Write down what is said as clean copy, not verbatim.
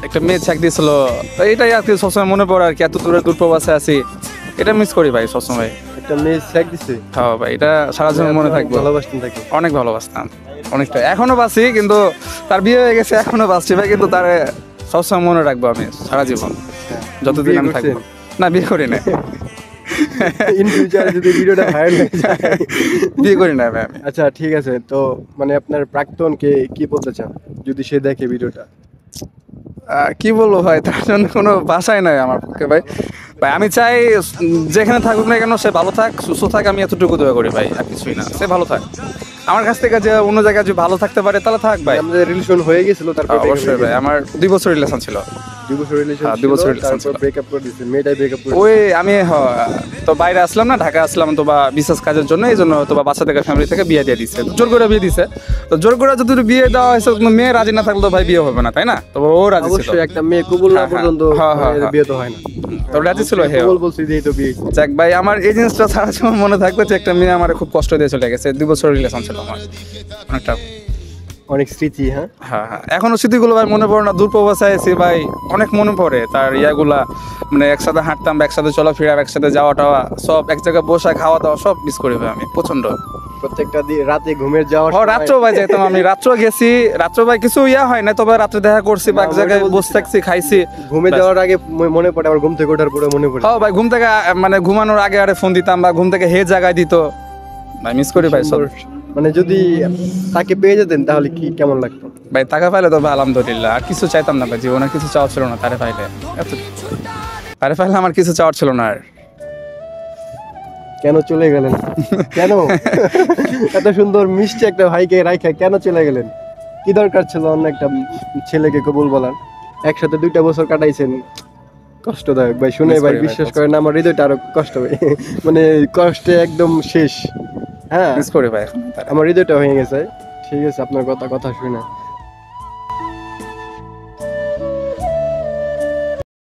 একটা মেয়ে চেক দিয়েছিল, তো এটাই আর কি সবসময় মনে পড়ে আর কি, এত দূর প্রবাসে আছি, এটা মিস করি ভাই সবসময়। একটা মেয়ে চেক দিছে? হ্যাঁ ভাই, এটা সারা জীবন মনে থাকবে। ভালোবাসতেন তাকে? অনেক ভালোবাসতাম, অনেকটা, এখনো বাসি, কিন্তু তার বিয়ে হয়ে গেছে, এখনো বাসছি ভাই, কিন্তু তার সবসময় মনে রাখবো আমি সারা জীবন, যতদিন আমি থাকবো। না, বিয়ে করি না। ইন ফিউচারে যদি ভিডিওটা ভাইরাল হয়ে যায়? বিয়ে করি না ভাই আমি। আচ্ছা ঠিক আছে, তো মানে আপনার প্রাক্তনকে কি বলতে চান যদি সে দেখে ভিডিওটা? কি বলবো ভাই, তার জন্য কোনো ভাষাই নাই আমার পক্ষে ভাই। ভাই আমি চাই যেখানে থাকুক না কেন সে ভালো থাক, সুস্থ থাক, আমি এতটুকু দোয়া করি ভাই, আর কিছুই না। সে ভালো থাক, আমার কাছ থেকে যে অন্য জায়গায় যদি ভালো থাকতে পারে তাহলে থাক ভাই। আমাদের রিলেশন হয়ে গেছিল, তারপর অবশ্যই ভাই, আমার 2 বছর রিলেশন ছিল। 2 বছর রিলেশন, 2 বছর রিলেশন তারপর ছিল। ব্রেকআপ করে দিয়েছে, মেয়েটাই ব্রেকআপ করে ওই আমি তো বাইরে আসলাম না, ঢাকা আসলাম তো বা বিশেষ কাজের জন্য, এই জন্য তো বা বাচ্চা থেকে ফ্যামিলি থেকে বিয়ে দিয়ে দিচ্ছে, জোর করে বিয়ে দিছে। তো জোর করে যদি বিয়ে দেওয়া হয়েছে, মেয়ে রাজি না থাকলে তো ভাই বিয়ে হবে না, তাই না? তো ও রাজি ছিল। অবশ্যই একটা মেয়ে কবুল না পর্যন্ত বিয়ে তো হয় না। তো রাজি ছিল, হে কবুল বলছি দিই তো বিয়ে। যাক ভাই, আমার এই জিনিসটা সারা জীবন মনে থাকবে যে একটা মেয়ে আমার খুব কষ্ট দিয়ে চলে গেছে। 2 বছর রিলেশন ছিল আমার, অনেকটা। অনেক স্মৃতি। হ্যাঁ হ্যাঁ হ্যাঁ, এখনো স্মৃতিগুলো ভাই মনে পড়ে না, দূর প্রবাসে আছি ভাই, অনেক মনে পড়ে তার ইয়াগুলা, মানে একসাথে হাঁটতাম, একসাথে চলাফেরা, একসাথে যাওয়া টাওয়া, সব এক জায়গায় বসা খাওয়া দাওয়া সব মিস করি ভাই আমি প্রচন্ড। প্রত্যেকটা রাতে ঘুমের যাওয়ার রাত্র ভাই যেতাম আমি, রাত্র গেছি, রাত্র ভাই কিছু ইয়া হয় না, তবে রাত্রে দেখা করছি বা এক জায়গায় বসে থাকছি, খাইছি। ঘুমে যাওয়ার আগে মনে পড়ে, আবার ঘুম থেকে ওঠার পরে মনে পড়ে। হ্যাঁ ভাই, ঘুম থেকে মানে ঘুমানোর আগে আরে ফোন দিতাম, বা ঘুম থেকে হে জায়গায় দিত ভাই, মিস করি ভাই সব। মানে যদি তাকে পেয়ে যেতেন তাহলে কি কেমন লাগতো? ভাই টাকা পাইলে তো ভাই আলহামদুলিল্লাহ, আর কিছু চাইতাম না ভাই, জীবনে কিছু চাওয়া ছিল না, তারে পাইলে তারে পাইলে আমার কিছু চাওয়ার ছিল না আর। কেন চলে গেলেন? কেন এত সুন্দর মিষ্টি একটা ভাইকে রাইখা কেন চলে গেলেন? কি দরকার ছিল অন্য একটা ছেলেকে কবুল বলার? একসাথে 2টা বছর কাটাইছেন, কষ্টদায়ক ভাই শুনে ভাই, বিশ্বাস করেন আমার হৃদয়টা আরো কষ্ট ভাই, মানে কষ্টে একদম শেষ। হ্যাঁ মিস করি ভাই, আমার হৃদয়টা হয়ে গেছে। ঠিক আছে, আপনার কথা শুনে